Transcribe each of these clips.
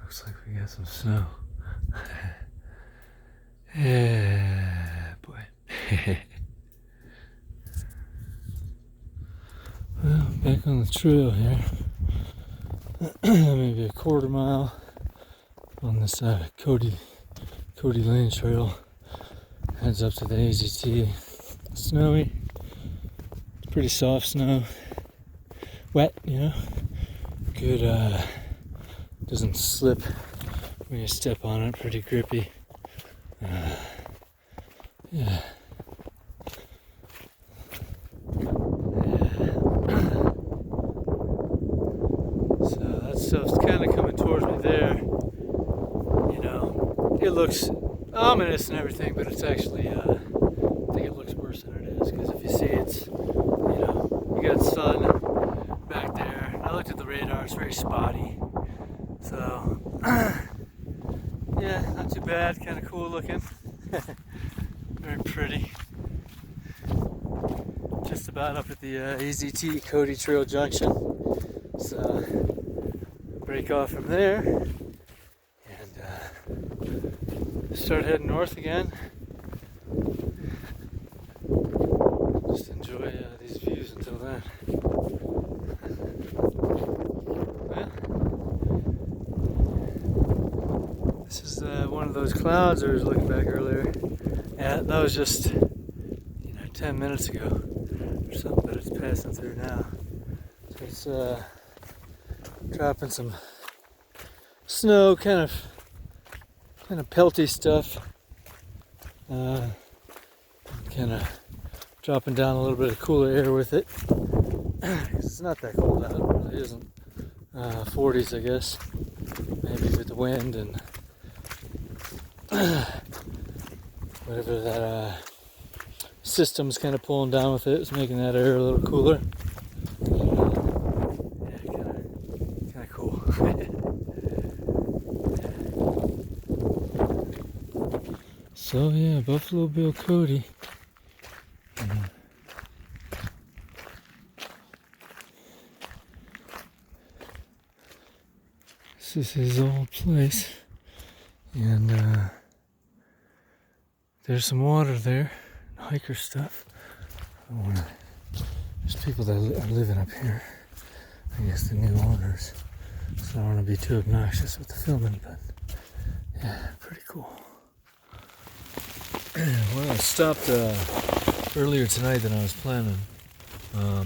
Looks like we got some snow. Yeah, boy. Well, back on the trail here. Maybe a quarter mile on this Cody Lane Trail. Heads up to the AZT. Snowy. It's pretty soft snow. Wet, you know. Good, doesn't slip when you step on it. Pretty grippy. Yeah. So that stuff's kind of coming towards me there. You know, it looks ominous and everything, but it's actually, I think it looks worse than it is. Because if you see, it's, you know, you got sun back there. I looked at the radar; it's very spotty. So, yeah, not too bad. Kind of cool looking. Very pretty. Just about up at the AZT Cody Trail Junction. So, break off from there and start heading north again. Just enjoy these views until then. Well, this is one of those clouds I was looking back earlier. Yeah, that was just 10 minutes ago or something, but it's passing through now. So it's dropping some snow, kind of pelty stuff. Kind of dropping down a little bit of cooler air with it. It's not that cold out, it really isn't. 40s, I guess. Maybe with the wind and whatever that system's kind of pulling down with it. It's making that air a little cooler. Yeah, kind of cool. So yeah, Buffalo Bill Cody. This is his old place, and there's some water there, hiker stuff. There's people that are living up here. I guess the new owners. So I don't want to be too obnoxious with the filming, but yeah, pretty cool. Well, I stopped earlier tonight than I was planning. I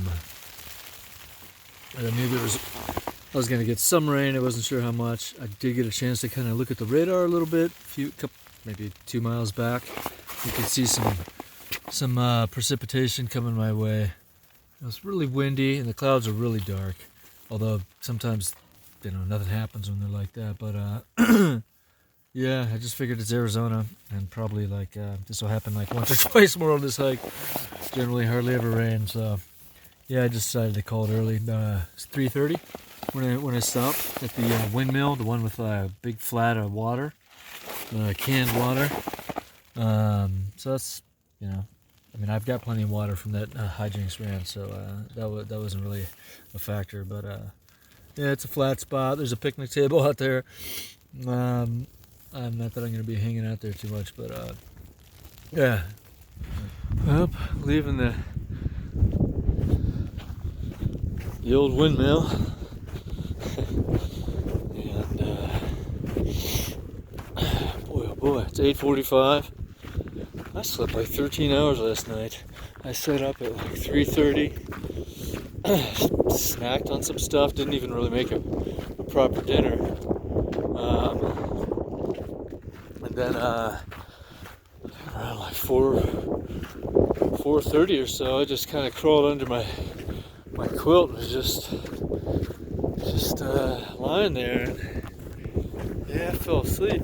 knew I was going to get some rain. I wasn't sure how much. I did get a chance to kind of look at the radar a little bit. Maybe 2 miles back, you could see some precipitation coming my way. It was really windy and the clouds are really dark. Although sometimes, nothing happens when they're like that. But yeah, I just figured it's Arizona and probably this will happen once or twice more on this hike. Generally hardly ever rain. So yeah, I just decided to call it early. It's 3:30 when I stopped at the windmill, the one with a big flat of water, canned water. So that's, I've got plenty of water from that hijinks ran, so that wasn't really a factor. But yeah, it's a flat spot. There's a picnic table out there. Not that I'm going to be hanging out there too much, but yeah. Well, leaving the old windmill, and boy, oh boy, it's 8:45. I slept 13 hours last night. I set up at 3:30, snacked on some stuff, didn't even really make a proper dinner. And then around 4:30 or so, I just kind of crawled under my quilt and was just lying there. And, yeah, I fell asleep.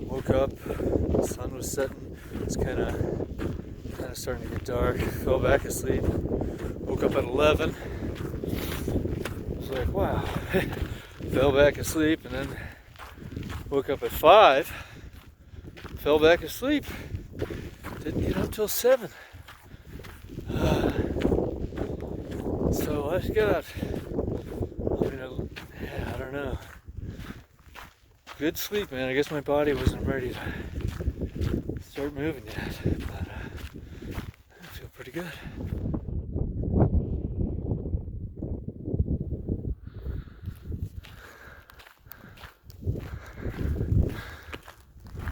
Woke up, the sun was setting. It's kind of starting to get dark. Fell back asleep. Woke up at 11. I was like, wow. Fell back asleep, and then woke up at 5. Fell back asleep. Didn't get up till 7. So I just got, I don't know. good sleep, man. I guess my body wasn't ready to start moving yet, but I feel pretty good.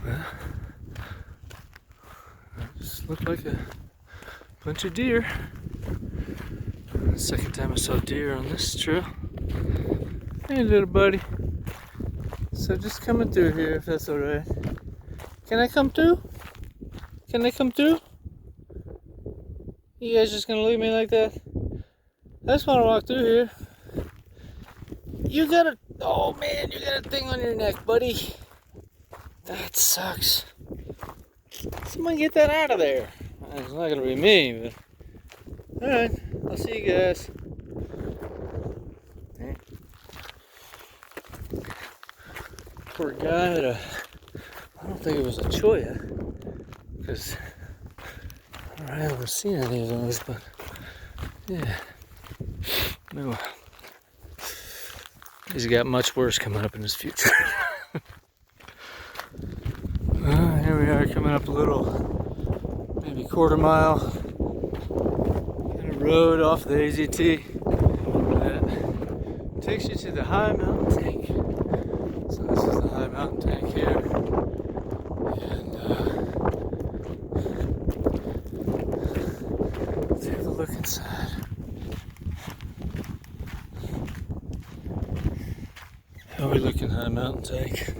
Well, it just looked like a bunch of deer. Second time I saw deer on this trail. Hey, little buddy. So just coming through here, if that's all right. Can I come through? Can I come through? You guys just gonna leave me like that? I just want to walk through here. You got a... Oh man, you got a thing on your neck, buddy. That sucks. Someone get that out of there. It's not gonna be me, but... Alright, I'll see you guys. Poor guy had a... I don't think it was a choya, because I haven't seen any of those, but yeah. No. He's got much worse coming up in his future. Here we are coming up a little, maybe quarter mile kind of road off the AZT that takes you to the high mountain tank. So this is the high mountain tank here. And let's have a look inside. How are we looking, high mountain tank?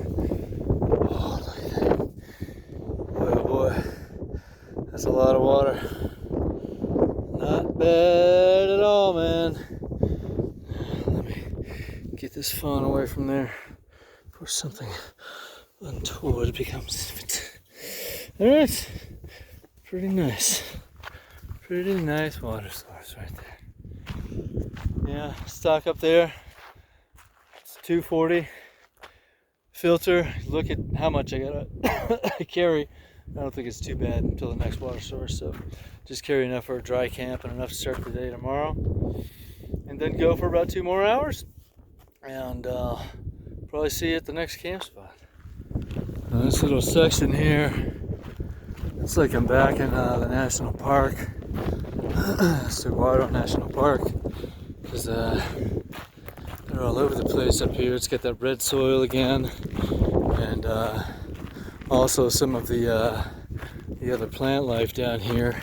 Oh, look at that. Boy, oh boy. That's a lot of water. Not bad at all, man. Let me get this phone away from there before something untoward becomes. Alright. Pretty nice. Pretty nice water source right there. Yeah, stock up there. It's 240. Filter. Look at how much I gotta carry. I don't think it's too bad until the next water source. So just carry enough for a dry camp and enough to start the day tomorrow. And then go for about 2 more hours. And probably see you at the next camp spot. Now this little section here, it's like I'm back in the national park. Saguaro National Park. Because they're all over the place up here. It's got that red soil again. And also some of the other plant life down here.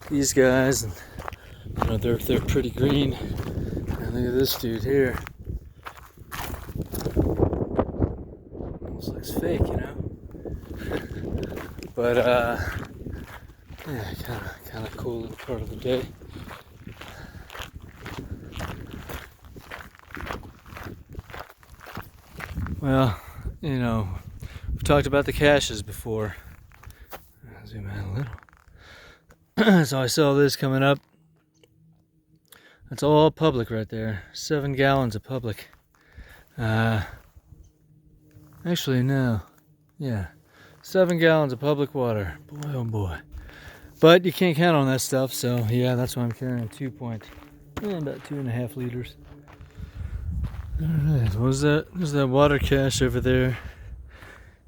These guys, and you know, they're pretty green. And look at this dude here. Almost looks fake, you know. But yeah, kind of cool little part of the day. Well, you know, we've talked about the caches before. I'll zoom out a little. So I saw this coming up. That's all public right there. 7 gallons of public. Actually, no. Yeah. 7 gallons of public water. Boy, oh boy. But you can't count on that stuff, so yeah, that's why I'm carrying about 2.5 liters. Alright, there's that water cache over there.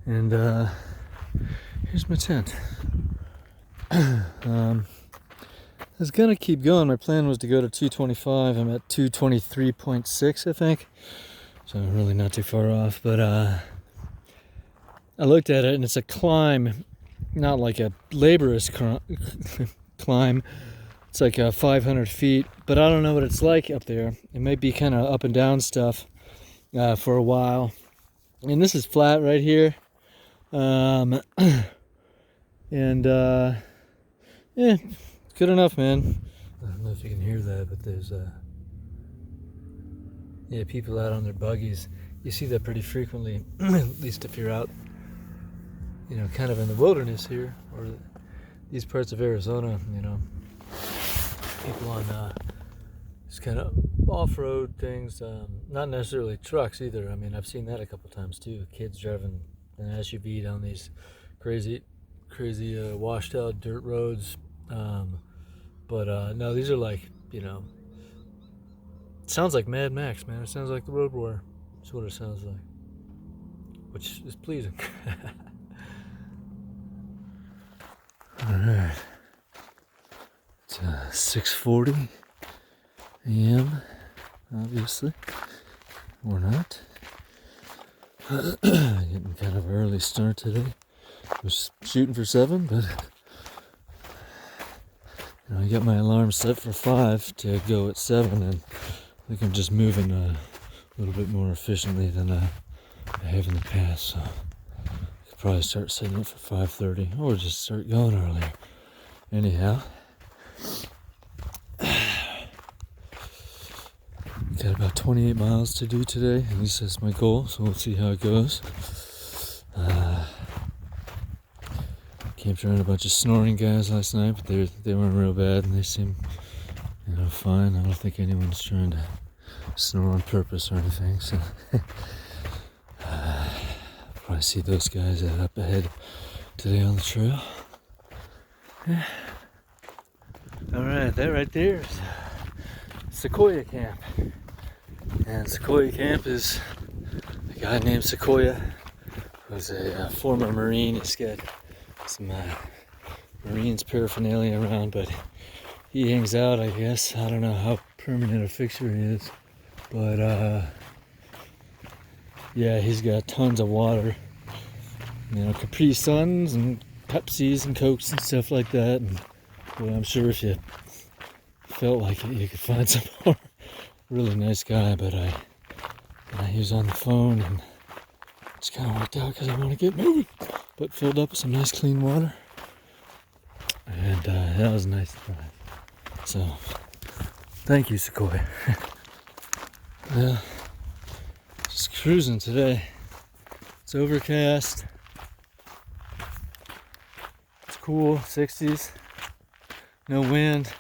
And here's my tent. I was gonna keep going. My plan was to go to 225. I'm at 223.6, I think. So I'm really not too far off. But I looked at it and it's a climb, not like a laborious climb. It's like 500 feet, but I don't know what it's like up there. It might be kind of up and down stuff for a while. And this is flat right here. And yeah, good enough, man. I don't know if you can hear that, but there's yeah, people out on their buggies. You see that pretty frequently, at least if you're out, you know, kind of in the wilderness here, or these parts of Arizona, you know. People on just kind of off-road things, not necessarily trucks either. I mean, I've seen that a couple times too. Kids driving an SUV down these crazy washed out dirt roads. But no, these are like, you know, it sounds like Mad Max, man. It sounds like the Road Warrior. That's what it sounds like. which is pleasing. All right, it's 6:40 a.m. Obviously, or not. Getting kind of an early start today. I was shooting for 7, but I got my alarm set for 5 to go at 7, and I think I'm just moving a little bit more efficiently than I have in the past. So I could probably start setting it for 5:30, or just start going earlier. Anyhow, got about 28 miles to do today. At least that's my goal. So we'll see how it goes. Camped around a bunch of snoring guys last night, but they weren't real bad, and they seemed, fine. I don't think anyone's trying to snore on purpose or anything. So probably see those guys up ahead today on the trail. Yeah. All right, that right there is Sequoia Camp, and Sequoia Camp is a guy named Sequoia, who's a former Marine. He's got some Marines paraphernalia around, but he hangs out, I guess. I don't know how permanent a fixture he is, but yeah, he's got tons of water, Capri Suns and Pepsis and Cokes and stuff like that. And boy, I'm sure if you felt like it, you could find some more. Really nice guy, but he was on the phone, and it's kind of worked out because I want to get moving. But filled up with some nice clean water, and that was a nice drive. So thank you, Sequoia. Yeah, just cruising today. It's overcast. It's cool, 60s. No wind.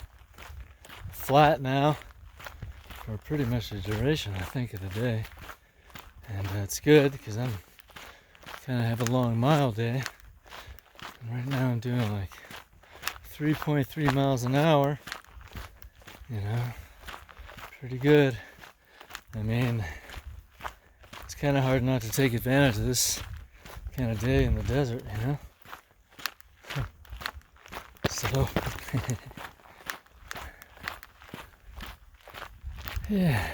Flat now for pretty much the duration, I think, of the day. And it's good because I'm kind of have a long mile day. And right now I'm doing like 3.3 miles an hour. Pretty good. I mean, it's kind of hard not to take advantage of this kind of day in the desert, So, yeah.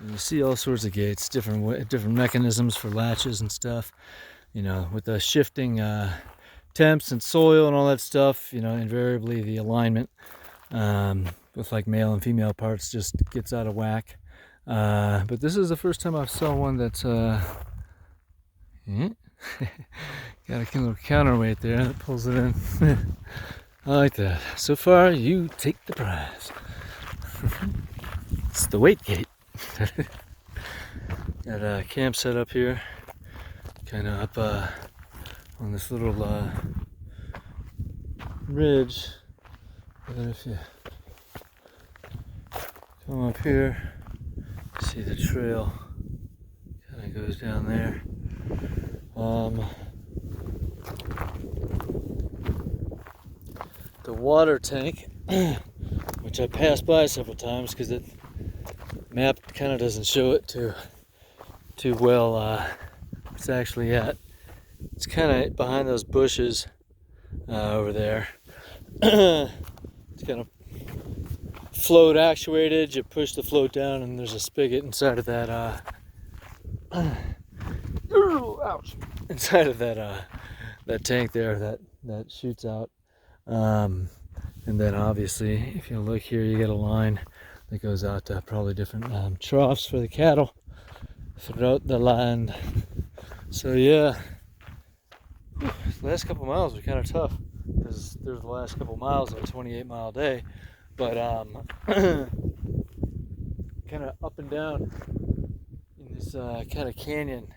You see all sorts of gates, different mechanisms for latches and stuff. With the shifting temps and soil and all that stuff, invariably the alignment with like male and female parts just gets out of whack. But this is the first time I saw one that's got a little counterweight there that pulls it in. I like that. So far, you take the prize. It's the weight gate. Got a camp set up here, kind of up on this little ridge. And if you come up here, see the trail kind of goes down there. The water tank, which I passed by several times because the map kind of doesn't show it too well. It's actually at. It's kind of behind those bushes over there. It's kind of float actuated. You push the float down, and there's a spigot inside of that. Ouch! Inside of that tank there that shoots out. And then obviously, if you look here, you get a line that goes out to probably different troughs for the cattle throughout the land. So yeah, the last couple miles were kind of tough because there's the last couple miles of a 28-mile day, but kind of up and down in this kind of canyon,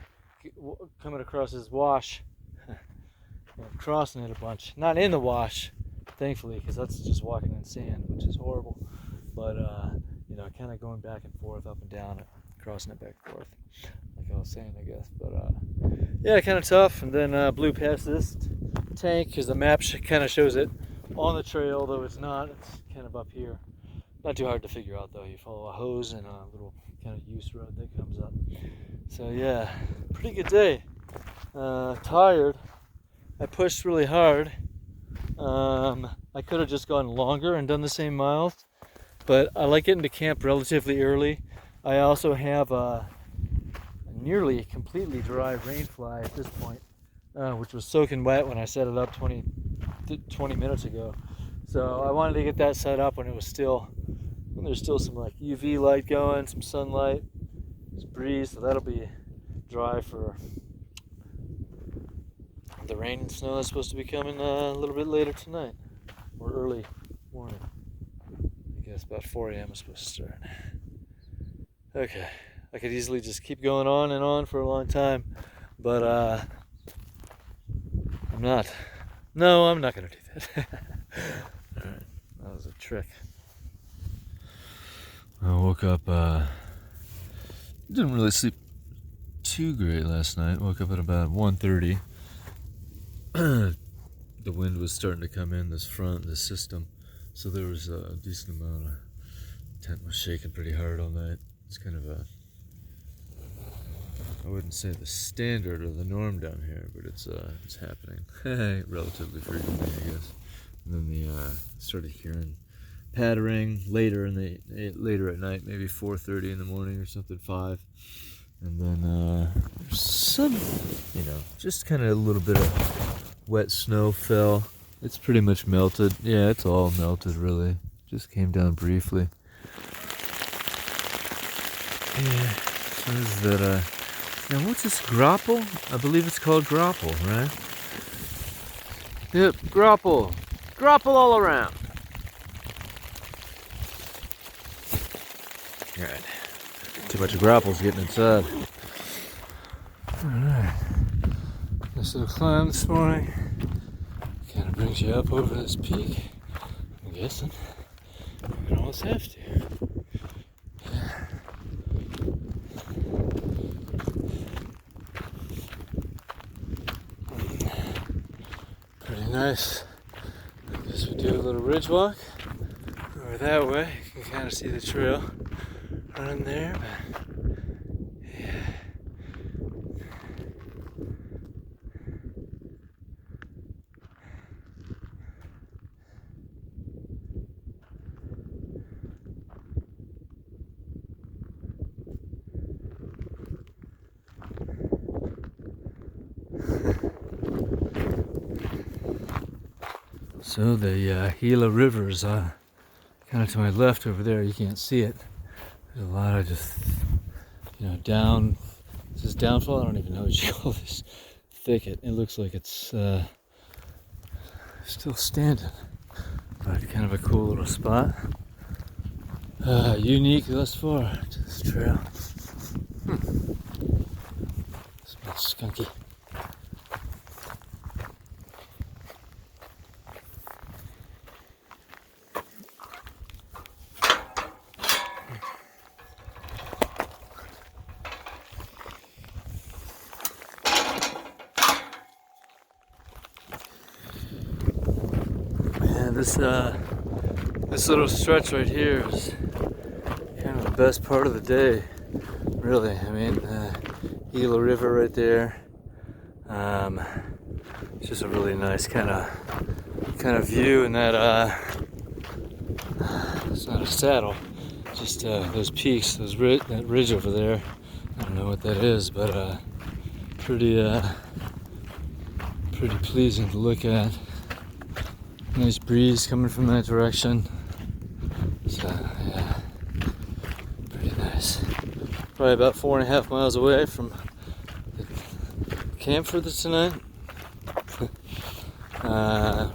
coming across this wash. I'm crossing it a bunch, not in the wash, thankfully, because that's just walking in sand, which is horrible. But kind of going back and forth, up and down, crossing it back and forth, like I was saying, I guess. But yeah, kind of tough. And then blew past this tank because the map kind of shows it on the trail, although it's not. It's kind of up here. Not too hard to figure out though. You follow a hose and a little kind of use road that comes up. So yeah, pretty good day. Tired. I pushed really hard. I could have just gone longer and done the same miles, but I like getting to camp relatively early. I also have a nearly completely dry rain fly at this point, which was soaking wet when I set it up 20 minutes ago. So I wanted to get that set up when there's still some like UV light going, some sunlight, there's breeze, so that'll be dry for the rain and snow that's supposed to be coming a little bit later tonight, or early morning. I guess about 4 a.m. is supposed to start. Okay, I could easily just keep going on and on for a long time, but I'm not. No, I'm not going to do that. Alright, that was a trick. I woke up, didn't really sleep too great last night. Woke up at about 1:30. The wind was starting to come in this system, so there was a decent amount of tent was shaking pretty hard all night. It's kind of I wouldn't say the standard or the norm down here, but it's happening relatively frequently, I guess. And then started hearing pattering later at night, maybe 4:30 in the morning or something, 5. And then some, just kind of a little bit of wet snow fell. It's pretty much melted. Yeah, it's all melted really. Just came down briefly. Yeah, so is that now what's this, grapple? I believe it's called grapple, right? Yep, grapple. Grapple all around. Alright. Too much grapples getting inside. Alright. This little climb this morning kind of brings you up over this peak, I'm guessing. You almost have to. Pretty nice. I guess we do a little ridge walk over that way. You can kind of see the trail running there, but yeah. So the Gila River is kind of to my left over there. You can't see it. There's a lot of just, down. This is downfall. I don't even know what you call this thicket. It looks like it's still standing, but kind of a cool little spot. Unique thus far to this trail. Smells skunky. This little stretch right here is kind of the best part of the day, really. I mean, Gila River right there. It's just a really nice kind of view, and that it's not a saddle, just those peaks, that ridge over there. I don't know what that is, but pretty pleasing to look at. Nice breeze coming from that direction. So yeah, pretty nice. Probably about 4.5 miles away from the camp for tonight.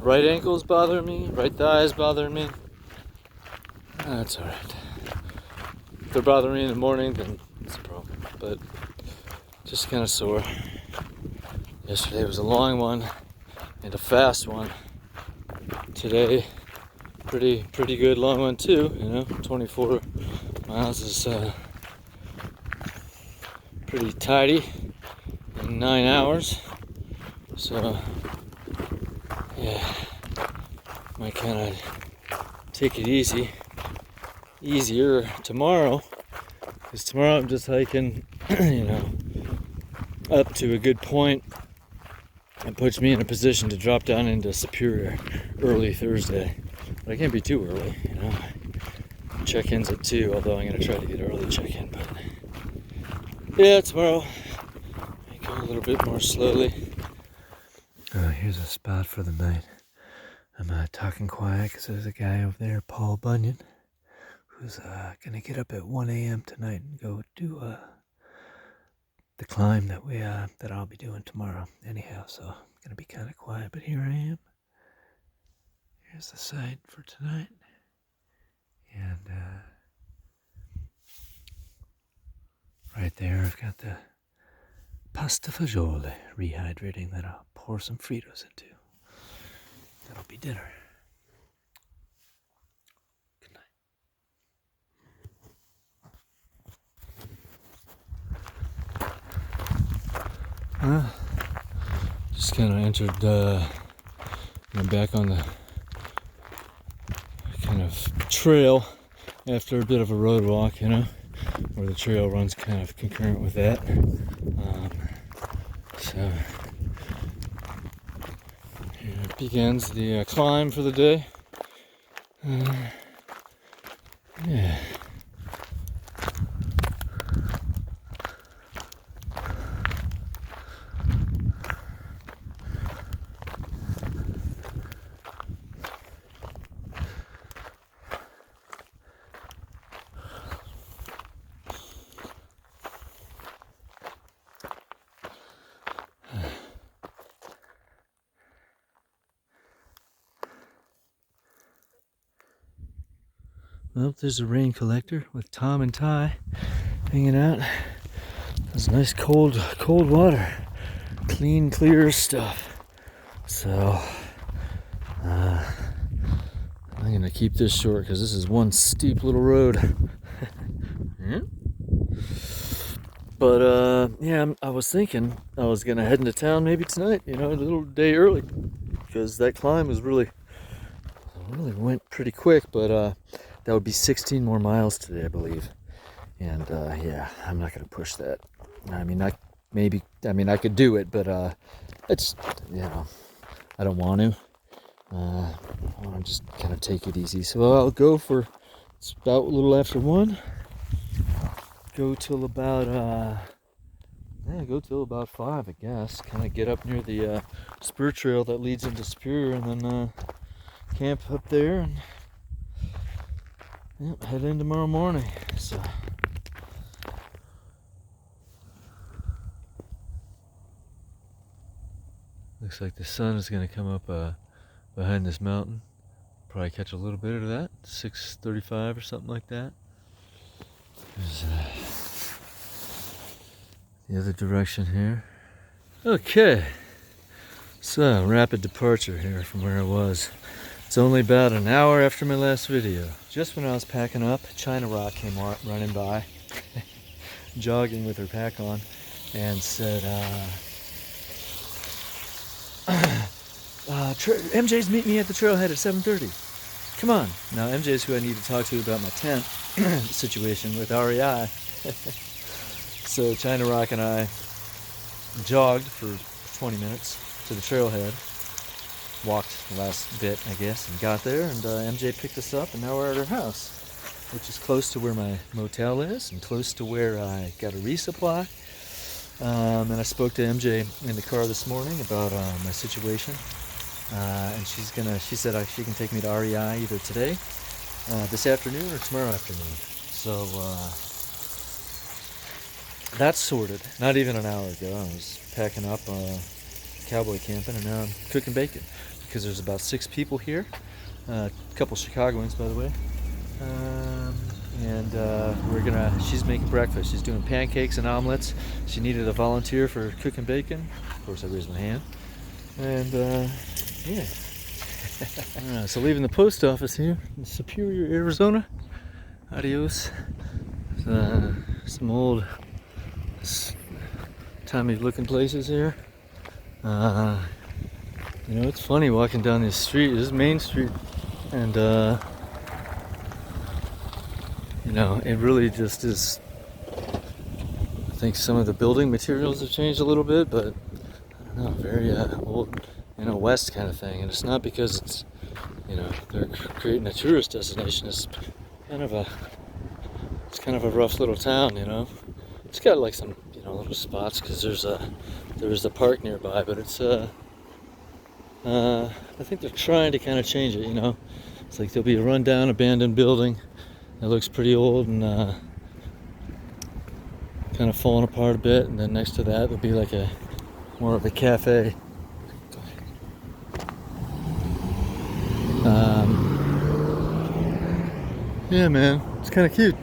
Right ankle's bothering me, right thigh's bothering me. That's alright. If they're bothering me in the morning, then it's a problem. But just kind of sore. Yesterday was a long one and a fast one. Today, pretty good long one too. 24 miles is pretty tidy in 9 hours. So yeah, might kind of take it easier tomorrow, because tomorrow I'm just hiking, up to a good point. It puts me in a position to drop down into Superior early Thursday. But I can't be too early, Check-in's at 2, although I'm going to try to get early check-in. But yeah, tomorrow I go a little bit more slowly. Here's a spot for the night. I'm talking quiet because there's a guy over there, Paul Bunyan, who's going to get up at 1 a.m. tonight and go do the climb that I'll be doing tomorrow. Anyhow, so I'm going to be kind of quiet, but here I am. Here's the site for tonight. And right there I've got the pasta fagioli rehydrating that I'll pour some Fritos into. That'll be dinner. Good night. Just kind of entered back on the kind of trail after a bit of a road walk, where the trail runs kind of concurrent with that. So here begins the climb for the day. Yeah. Well, there's a rain collector with Tom and Ty hanging out. There's nice cold water. Clean, clear stuff. So, I'm going to keep this short because this is one steep little road. But, yeah, I was thinking I was going to head into town maybe tonight, a little day early. Because that climb was really went pretty quick, but that would be 16 more miles today, I believe. And yeah, I'm not going to push that. I could do it, but it's, I don't want to. I want to just kind of take it easy. So I'll go for, it's about a little after 1. Go till about 5, I guess. Kind of get up near the spur trail that leads into Superior, and then camp up there, and head in tomorrow morning. So looks like the sun is going to come up behind this mountain. Probably catch a little bit of that. 6:35 or something like that. There's the other direction here. Okay, so rapid departure here from where I was. It's only about an hour after my last video. Just when I was packing up, China Rock came running by, jogging with her pack on, and said, MJ's meeting me at the trailhead at 7:30. Come on. Now MJ's who I need to talk to about my tent situation with REI. So China Rock and I jogged for 20 minutes to the trailhead. Walked the last bit, I guess, and got there, and MJ picked us up, and now we're at her house, which is close to where my motel is and close to where I got a resupply. And I spoke to MJ in the car this morning about my situation, and she said she can take me to REI either today, this afternoon, or tomorrow afternoon. So that's sorted. Not even an hour ago, I was packing up, cowboy camping, and now I'm cooking bacon because there's about 6 people here, a couple Chicagoans, by the way, and she's making breakfast. She's doing pancakes and omelets. She needed a volunteer for cooking bacon. Of course, I raised my hand, and yeah. So leaving the post office here in Superior, Arizona. Adios. Some old timey looking places here. You know, it's funny walking down this street. This is Main Street, and you know, it really just is. I think some of the building materials have changed a little bit, but I don't know, very old, you know, West kind of thing. And it's not because it's, you know, they're creating a tourist destination. It's kind of a rough little town, you know. It's got like some, you know, little spots because there's a park nearby, but it's I think they're trying to kind of change it, you know. It's like there'll be a rundown, abandoned building that looks pretty old and kind of falling apart a bit, and then next to that there'll be like more of a cafe. Yeah, man, it's kind of cute.